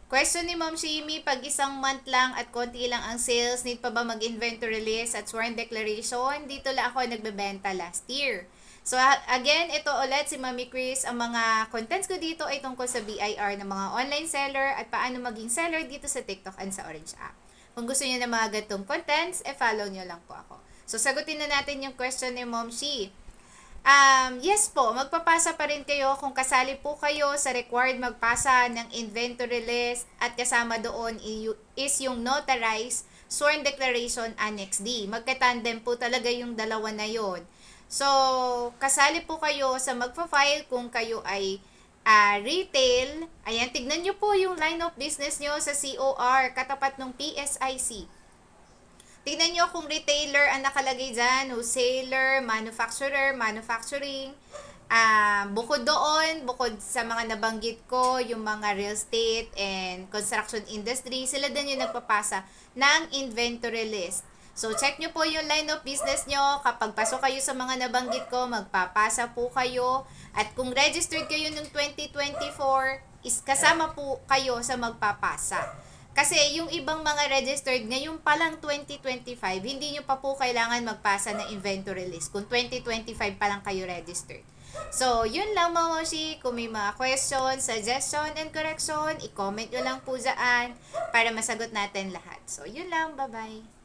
Question ni Ma'am Shimi, pag isang month lang at konti lang ang sales, need pa ba mag-inventory list at sworn declaration? Dito lang ako nagbebenta last year. So again, ito ulit si Mami Chris, ang mga contents ko dito ay tungkol sa BIR ng mga online seller at paano maging seller dito sa TikTok and sa Orange app. Kung gusto niyo ng mga ganitong contents, follow niyo lang po ako. So sagutin na natin yung question ni Ma'am Shi. Yes po, magpapasa pa rin kayo kung kasali po kayo sa required magpasa ng inventory list at kasama doon is yung notarized sworn declaration Annex D. Magkatandem po talaga yung dalawa na yon. So, kasali po kayo sa magpa-file kung kayo ay retail. Ayan, tignan nyo po yung line of business nyo sa COR, katapat ng PSIC. Tingnan nyo kung retailer ang nakalagay dyan, wholesaler, manufacturer, manufacturing. Bukod doon, bukod sa mga nabanggit ko, yung mga real estate and construction industry, sila din yung nagpapasa ng inventory list. So, check nyo po yung line of business nyo. Kapag pasok kayo sa mga nabanggit ko, magpapasa po kayo. At kung registered kayo ng 2024, kasama po kayo sa magpapasa. Kasi yung ibang mga registered ngayon pa lang 2025, hindi nyo pa po kailangan magpasa ng inventory list kung 2025 pa lang kayo registered. So, yun lang mga moshi. Kung may mga question, suggestion, and correction, i-comment nyo lang po dyan para masagot natin lahat. So, yun lang. Bye-bye.